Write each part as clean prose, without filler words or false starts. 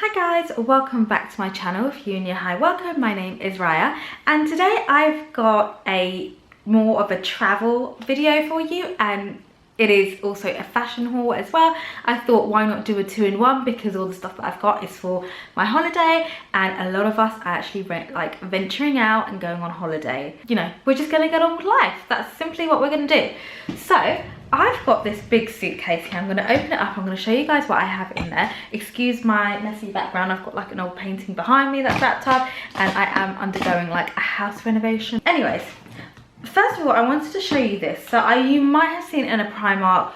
Hi guys, welcome back to my channel. If you're new, hi, welcome. My name is Raya and today I've got a more of a travel video for you, and it is also a fashion haul as well. I thought why not do a two-in-one, because all the stuff that I've got is for my holiday, and a lot of us are actually like venturing out and going on holiday. You know, we're just gonna get on with life. That's simply what we're gonna do. So I've got this big suitcase here. I'm going to open it up. I'm going to show you guys what I have in there. Excuse my messy background. I've got like an old painting behind me that's wrapped up, and I am undergoing like a house renovation. Anyways, first of all, I wanted to show you this. So you might have seen in a Primark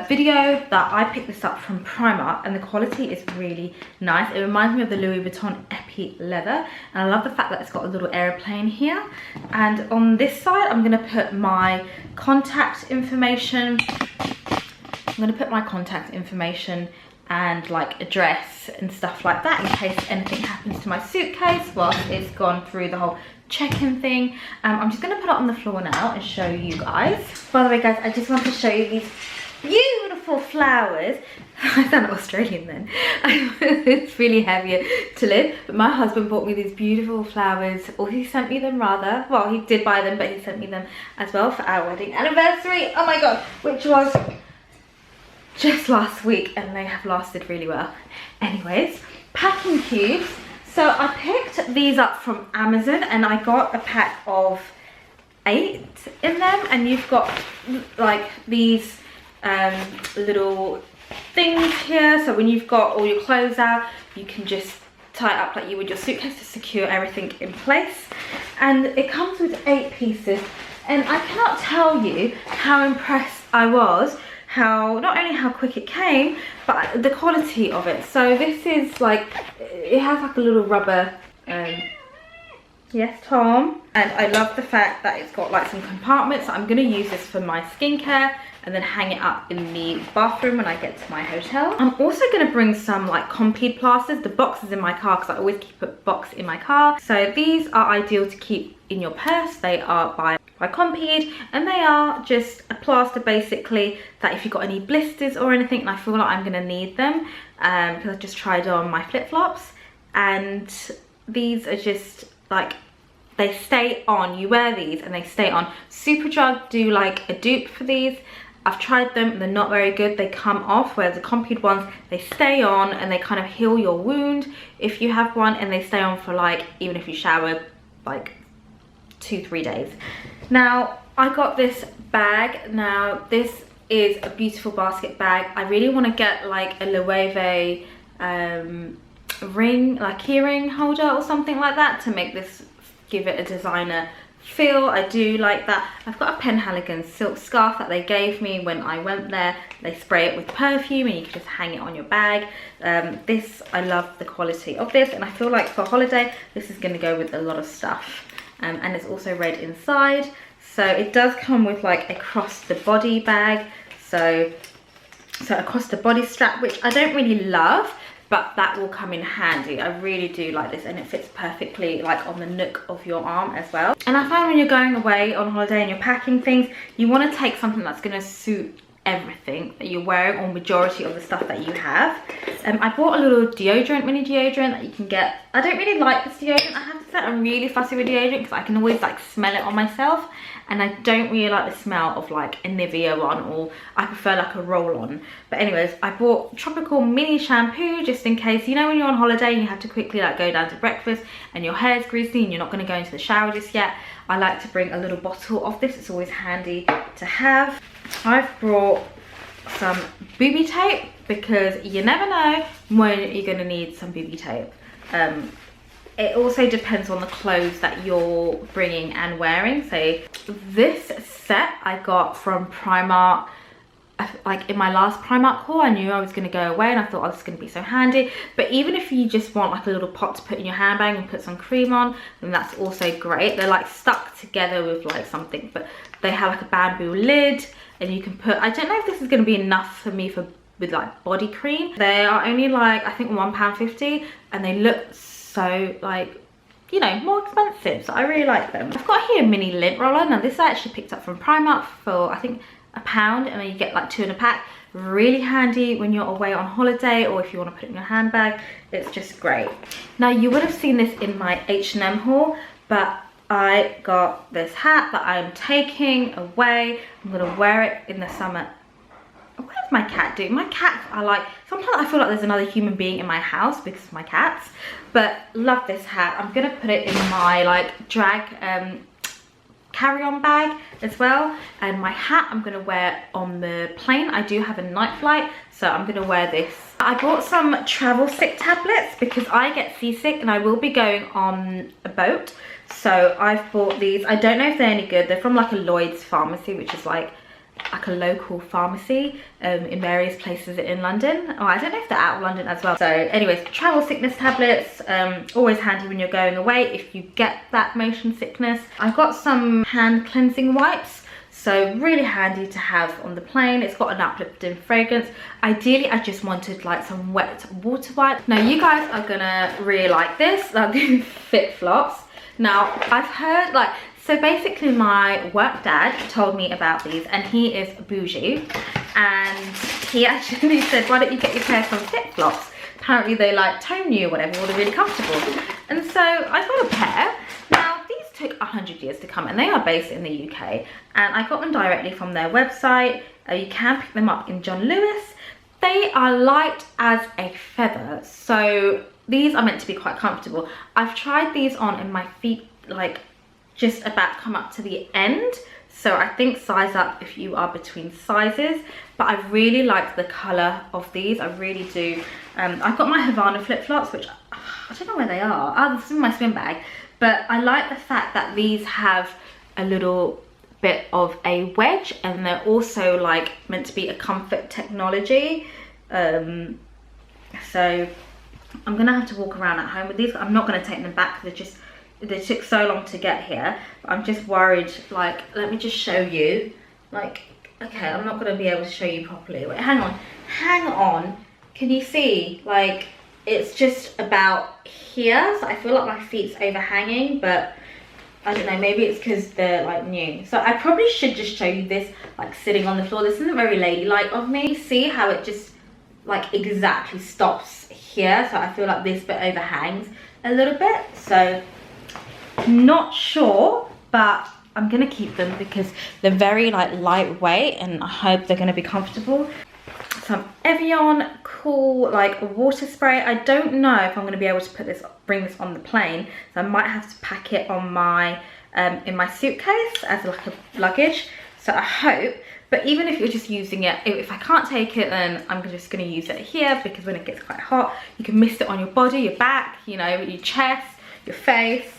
video that I picked this up from Primark, and the quality is really nice. It reminds me of the Louis Vuitton Epi leather, and I love the fact that it's got a little airplane here. And on this side, I'm going to put my contact information. And like address and stuff like that, in case anything happens to my suitcase whilst it's gone through the whole check-in thing. I'm just going to put it on the floor now and show you guys. By the way guys, I just want to show you these beautiful flowers. I sound Australian then. It's really heavier to lift, but my husband bought me these beautiful flowers, or he sent me them rather. Well, he did buy them, but he sent me them as well for our wedding anniversary. Oh my god, which was just last week, and they have lasted really well. Anyways, packing cubes. So I picked these up from Amazon, and I got a pack of 8 in them, and you've got like these little things here, so when you've got all your clothes out, you can just tie it up like you would your suitcase to secure everything in place. And it comes with 8 pieces, and I cannot tell you how impressed I was, not only how quick it came, but the quality of it. So this is like, it has like a little rubber, yes Tom, and I love the fact that it's got like some compartments. I'm going to use this for my skincare and then hang it up in the bathroom when I get to my hotel. I'm also going to bring some like Compeed plasters. The box is in my car because I always keep a box in my car. So these are ideal to keep in your purse. They are by Compeed, and they are just a plaster basically that if you've got any blisters or anything, and I feel like I'm going to need them because I just tried on my flip-flops, and these are just like, they stay on. You wear these and they stay on. Superdrug do like a dupe for these. I've tried them, they're not very good. They come off, whereas the Compeed ones, they stay on and they kind of heal your wound if you have one, and they stay on for like, even if you shower, like 2-3 days. Now I got this bag. Now this is a beautiful basket bag. I really want to get like a Loewe ring, like keyring holder or something like that, to make this, give it a designer feel. I do like that. I've got a Penhaligon silk scarf that they gave me when I went there. They spray it with perfume and you can just hang it on your bag. This, I love the quality of this, and I feel like for holiday this is going to go with a lot of stuff. And it's also red inside, so it does come with like a cross the body bag, so across the body strap, which I don't really love, but that will come in handy. I really do like this, and it fits perfectly like on the nook of your arm as well. And I find when you're going away on holiday and you're packing things, you want to take something that's going to suit everything that you're wearing, or majority of the stuff that you have. I bought a little deodorant, mini deodorant that you can get. I don't really like this deodorant, I have to say. I'm really fussy with deodorant because I can always like smell it on myself, and I don't really like the smell of like a Nivea one, or I prefer like a roll-on. But anyways, I bought tropical mini shampoo just in case, you know, when you're on holiday and you have to quickly like go down to breakfast and your hair's greasy and you're not going to go into the shower just yet. I like to bring a little bottle of this. It's always handy to have. I've brought some booby tape because you never know when you're going to need some booby tape. It also depends on the clothes that you're bringing and wearing. So this set I got from Primark. Like in my last Primark haul, I knew I was going to go away and I thought, oh, this is going to be so handy. But even if you just want like a little pot to put in your handbag and put some cream on, then that's also great. They're like stuck together with like something, but they have like a bamboo lid, and you can put, I don't know if this is going to be enough for me with like body cream. They are only like, I think £1.50, and they look so like, you know, more expensive, so I really like them. I've got here a mini lint roller. Now this I actually picked up from Primark for I think £1, and then you get like 2 in a pack. really handy when you're away on holiday, or if you want to put it in your handbag. It's just great. Now you would have seen this in my H&M haul, but I got this hat that I'm taking away. I'm gonna wear it in the summer. What does my cat do? My cats are like, sometimes I feel like there's another human being in my house because of my cats. But love this hat. I'm gonna put it in my like drag carry-on bag as well. And my hat I'm gonna wear on the plane. I do have a night flight, so I'm gonna wear this. I bought some travel sick tablets because I get seasick and I will be going on a boat. So I've bought these. I don't know if they're any good. They're from like a Lloyd's pharmacy, which is like a local pharmacy in various places in London. Oh, I don't know if they're out of London as well. So anyways, travel sickness tablets, always handy when you're going away if you get that motion sickness. I've got some hand cleansing wipes, so really handy to have on the plane. It's got an uplifting fragrance. Ideally, I just wanted like some wet water wipes. Now you guys are gonna really like this. I'm doing flip-flops. Now I've heard like, so basically my work dad told me about these, and he is bougie, and he actually said, why don't you get your pair some flip-flops? Apparently they like tone you or whatever, or they're really comfortable. And so I got a pair. Now these took 100 years to come, and they are based in the UK, and I got them directly from their website. You can pick them up in John Lewis. They are light as a feather, so these are meant to be quite comfortable. I've tried these on and my feet like just about come up to the end, so I think size up if you are between sizes. But I really like the color of these, I really do. I've got my Havana flip-flops, which I don't know where they are. Oh, this is in my swim bag. But I like the fact that these have a little bit of a wedge, and they're also like meant to be a comfort technology. So I'm gonna have to walk around at home with these. I'm not gonna take them back because they took so long to get here. I'm just worried, like, let me just show you. Like, okay, I'm not gonna be able to show you properly. Wait, hang on. Can you see? Like, it's just about here, so I feel like my feet's overhanging, but I don't know, maybe it's because they're like new. So I probably should just show you this, like sitting on the floor. This isn't very ladylike of me. See how it just like exactly stops here? So I feel like this bit overhangs a little bit. So not sure, but I'm gonna keep them because they're very like lightweight, and I hope they're gonna be comfortable. Some Evian cool like water spray. I don't know if I'm gonna be able to bring this on the plane, so I might have to pack it on my in my suitcase as like a luggage. So I hope. But even if you're just using it, if I can't take it, then I'm just gonna use it here, because when it gets quite hot, you can mist it on your body, your back, you know, your chest, your face.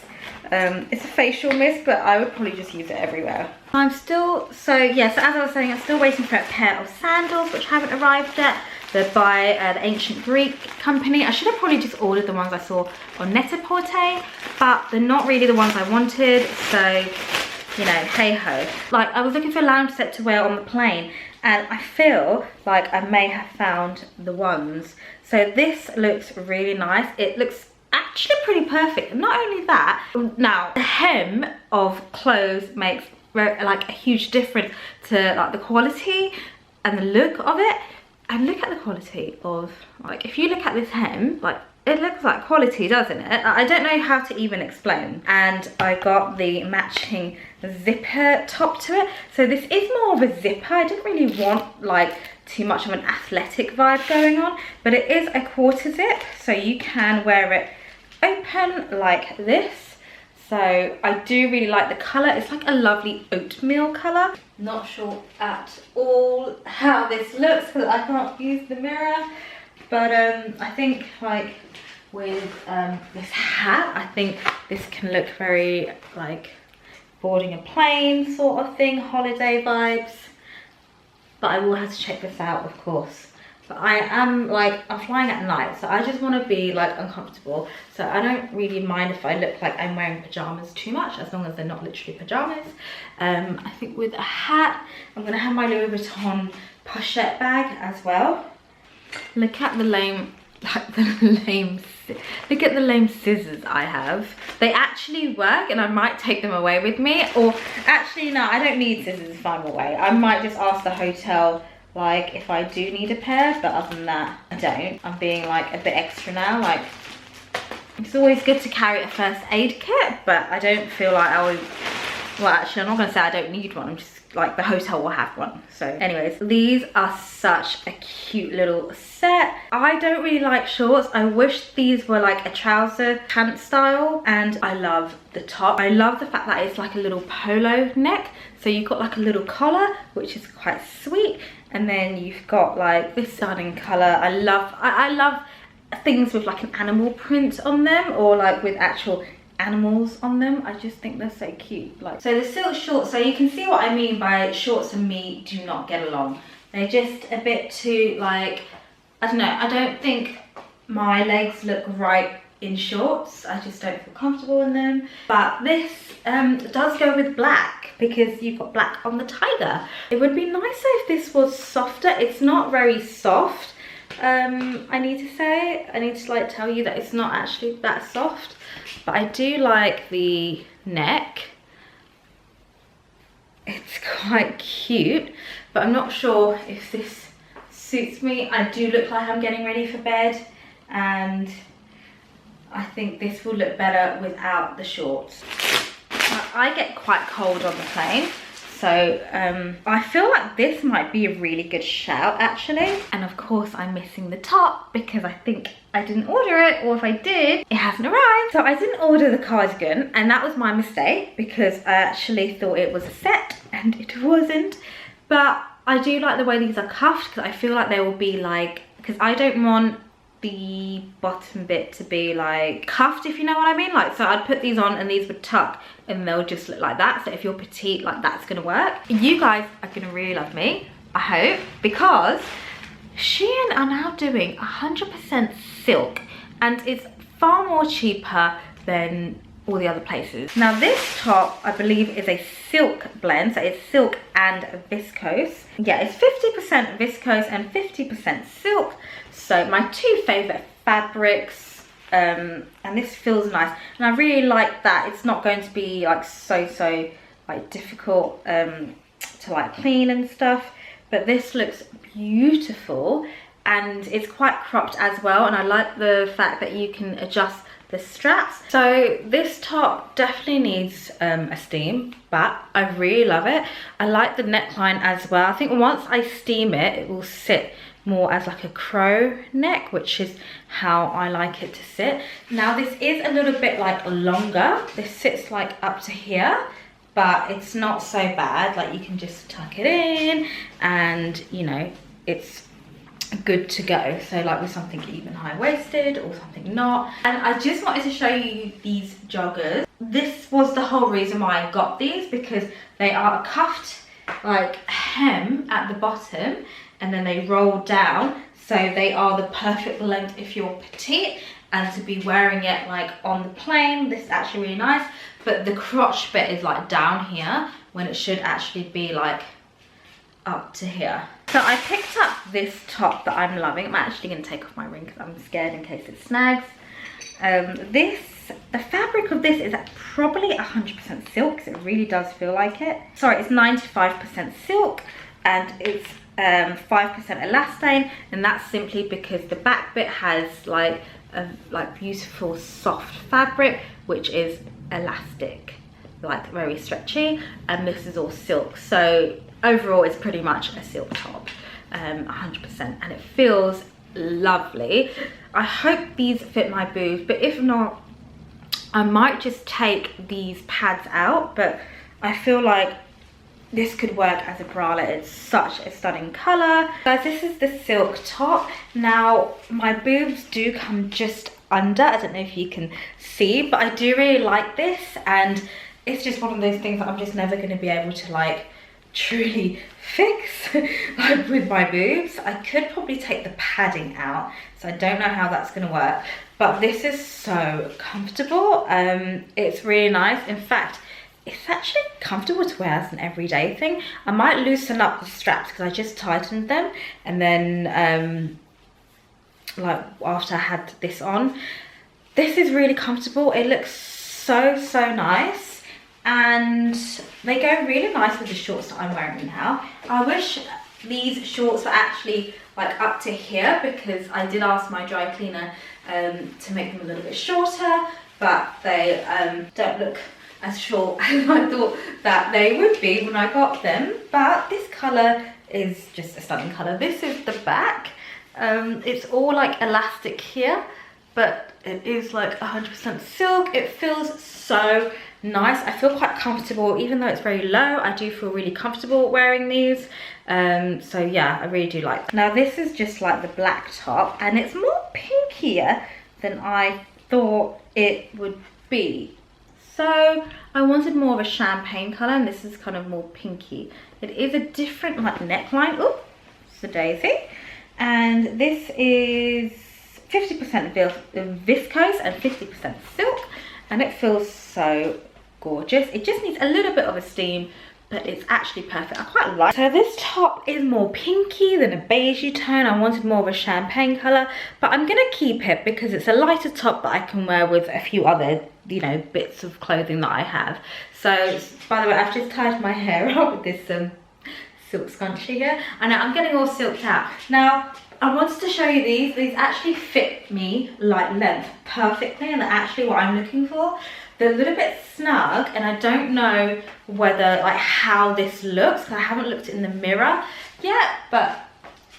It's a facial mist, but I would probably just use it everywhere. I'm still, so as I was saying, I'm still waiting for a pair of sandals, which haven't arrived yet. They're by the Ancient Greek company. I should have probably just ordered the ones I saw on Net-a-Porter, but they're not really the ones I wanted, so, you know, hey ho. Like, I was looking for a lounge set to wear on the plane, and I feel like I may have found the ones. So this looks really nice. It looks actually pretty perfect. Not only that, now the hem of clothes makes like a huge difference to like the quality and the look of it. And look at the quality of, like, if you look at this hem, like, it looks like quality, doesn't it? I don't know how to even explain. And I got the matching zipper top to it. So this is more of a zipper. I didn't really want like too much of an athletic vibe going on, but it is a quarter zip, so you can wear it open like this. So I do really like the color. It's like a lovely oatmeal color. Not sure at all how this looks because I can't use the mirror, but I think like with this hat, I think this can look very like boarding a plane sort of thing, holiday vibes. But I will have to check this out, of course. But I am like, I'm flying at night, so I just want to be like uncomfortable. So I don't really mind if I look like I'm wearing pajamas too much, as long as they're not literally pajamas. I think with a hat, I'm going to have my Louis Vuitton Pochette bag as well. Look at the lame, look at the lame scissors I have. They actually work, and I might take them away with me. Or actually no, I don't need scissors if I'm away. I might just ask the hotel like if I do need a pair, but other than that, I don't. I'm being like a bit extra now. Like, it's always good to carry a first aid kit, but I don't feel like I would, well actually I'm not gonna say I don't need one, I'm just like the hotel will have one. So anyways, these are such a cute little set. I don't really like shorts. I wish these were like a trouser pant style, and I love the top. I love the fact that it's like a little polo neck, so you've got like a little collar, which is quite sweet, and then you've got like this stunning color. I love things with like an animal print on them, or like with actual animals on them. I just think they're so cute. Like, so the silk shorts, so you can see what I mean by shorts and me do not get along. They're just a bit too, like, I don't know, I don't think my legs look right in shorts. I just don't feel comfortable in them. But this does go with black, because you've got black on the tiger. It would be nicer if this was softer. It's not very soft. I need to like tell you that it's not actually that soft, but I do like the neck. It's quite cute, but I'm not sure if this suits me. I do look like I'm getting ready for bed, and I think this will look better without the shorts. I get quite cold on the plane, so I feel like this might be a really good shout actually. And of course I'm missing the top because I think I didn't order it, or if I did, it hasn't arrived. So I didn't order the cardigan, and that was my mistake because I actually thought it was a set and it wasn't. But I do like the way these are cuffed, because I feel like they will be like, because I don't want the bottom bit to be like cuffed, if you know what I mean. Like, so I'd put these on and these would tuck and they'll just look like that. So if you're petite, like, that's gonna work. You guys are gonna really love me, I hope, because Shein are now doing 100% silk, and it's far more cheaper than all the other places. Now this top, I believe, is a silk blend, so it's silk and viscose. Yeah, it's 50% viscose and 50% silk. So my two favorite fabrics, and this feels nice, and I really like that it's not going to be like so like difficult to like clean and stuff. But this looks beautiful, and it's quite cropped as well, and I like the fact that you can adjust the straps. So this top definitely needs a steam, but I really love it. I like the neckline as well. I think once I steam it, it will sit more as like a crow neck, which is how I like it to sit. Now this is a little bit like longer. This sits like up to here, but it's not so bad. Like, you can just tuck it in and, you know, it's good to go. So like with something even high-waisted or something not. And I just wanted to show you these joggers. This was the whole reason why I got these, because they are a cuffed like hem at the bottom, and then they roll down, so they are the perfect length if you're petite, and to be wearing it like on the plane. This is actually really nice, but the crotch bit is like down here when it should actually be like up to here. So I picked up this top that I'm loving. I'm actually going to take off my ring because I'm scared in case it snags. The fabric of this is probably 100% silk, because it really does feel like it. Sorry, it's 95% silk, and it's 5% elastane, and that's simply because the back bit has like a beautiful soft fabric, which is elastic, like very stretchy, and this is all silk. So overall it's pretty much a silk top, 100%, and it feels lovely. I hope these fit my boobs, but if not, I might just take these pads out. But I feel like this could work as a bralette. It's such a stunning color. Guys, this is the silk top. Now my boobs do come just under, I don't know if you can see, but I do really like this, and it's just one of those things that I'm just never going to be able to like truly fix like with my boobs. I could probably take the padding out, so I don't know how that's going to work, but this is so comfortable. It's really nice. In fact, it's actually comfortable to wear as an everyday thing. I might loosen up the straps because I just tightened them, and then like after I had this on, this is really comfortable. It looks so nice, and they go really nice with the shorts that I'm wearing now. I wish These shorts were actually like up to here because I did ask my dry cleaner to make them a little bit shorter, but they don't look as short as I thought that they would be when I got them. But this colour is just a stunning colour. This is the back. It's all like elastic here, but it is like 100% silk. It feels so nice. I feel quite comfortable, even though it's very low. I do feel really comfortable wearing these. So yeah, I really do like them. Now this is just like the black top, and it's more pinkier than I thought it would be. So I wanted more of a champagne color, and this is kind of more pinky. It is a different like neckline. Oh, it's the daisy. And this is 50% viscose and 50% silk, and it feels so gorgeous. It just needs a little bit of a steam, but it's actually perfect. I quite like it. So this top is more pinky than a beigey tone. I wanted more of a champagne color, but I'm gonna keep it because it's a lighter top that I can wear with a few other, you know, bits of clothing that I have. So by the way, I've just tied my hair up with this silk scrunchie here. I know I'm getting all silked out. Now I wanted to show you these. These actually fit me like length perfectly, and they're actually what I'm looking for. They're a little bit snug, and I don't know whether like how this looks because I haven't looked in the mirror yet, but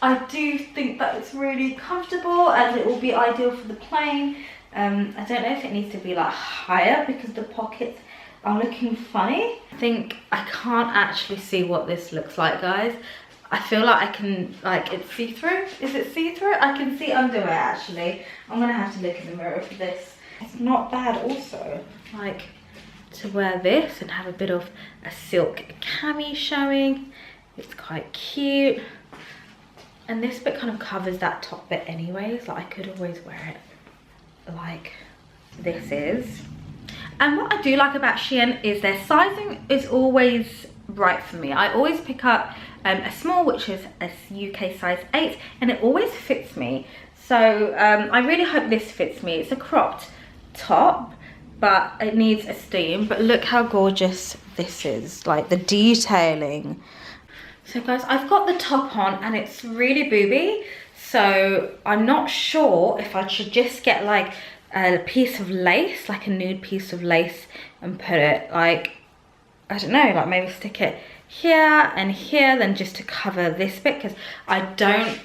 I do think that it's really comfortable and it will be ideal for the plane. I don't know if it needs to be like higher because the pockets are looking funny. I think I can't actually see what this looks like, guys. I feel like I can, like, it's see-through. Is it see-through? I can see underwear actually. I'm gonna have to look in the mirror for this. It's not bad also, like, to wear this and have a bit of a silk cami showing. It's quite cute. And this bit kind of covers that top bit anyways. Like, I could always wear it like this is. And what I do like about Shein is their sizing is always right for me. I always pick up a small, which is a UK size 8, and it always fits me. So I really hope this fits me. It's a cropped top, but it needs a steam. But look how gorgeous this is, like the detailing. So guys, I've got the top on and it's really booby, so I'm not sure if I should just get like a piece of lace, like a nude piece of lace, and put it like, I don't know, like maybe stick it here and here, then just to cover this bit, because I don't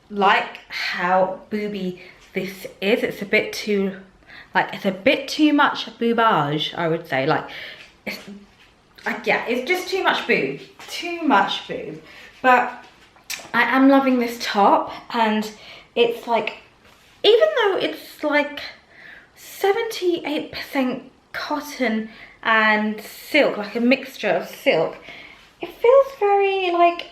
like how booby this is. It's a bit too, like, it's a bit too much boobage, I would say. Like, it's, yeah, it's just too much boob, but I am loving this top, and it's like, even though it's like 78% cotton and silk, like a mixture of silk, it feels very like,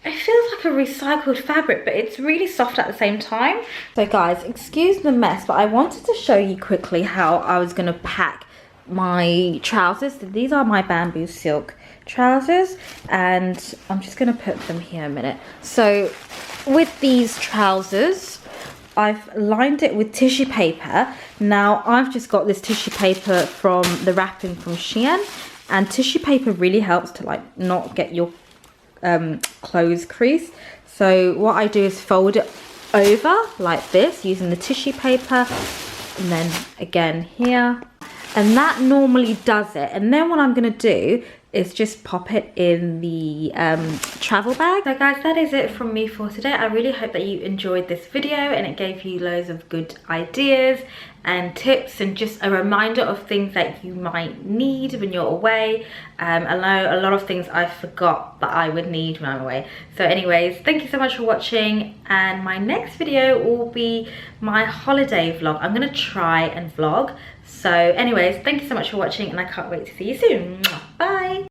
it feels like a recycled fabric, but it's really soft at the same time. So guys, excuse the mess, but I wanted to show you quickly how I was gonna pack my trousers. These are my bamboo silk trousers, and I'm just gonna put them here a minute. So with these trousers, I've lined it with tissue paper. Now I've just got this tissue paper from the wrapping from Shein, and tissue paper really helps to like not get your clothes crease. So what I do is fold it over like this using the tissue paper, and then again here, and that normally does it. And then what I'm gonna do is just pop it in the travel bag. So guys, that is it from me for today. I really hope that you enjoyed this video and it gave you loads of good ideas and tips, and just a reminder of things that you might need when you're away. I know a lot of things I forgot that I would need when I'm away. So anyways, thank you so much for watching, and my next video will be my holiday vlog. I'm gonna try and vlog. So anyways, thank you so much for watching, and I can't wait to see you soon. Bye.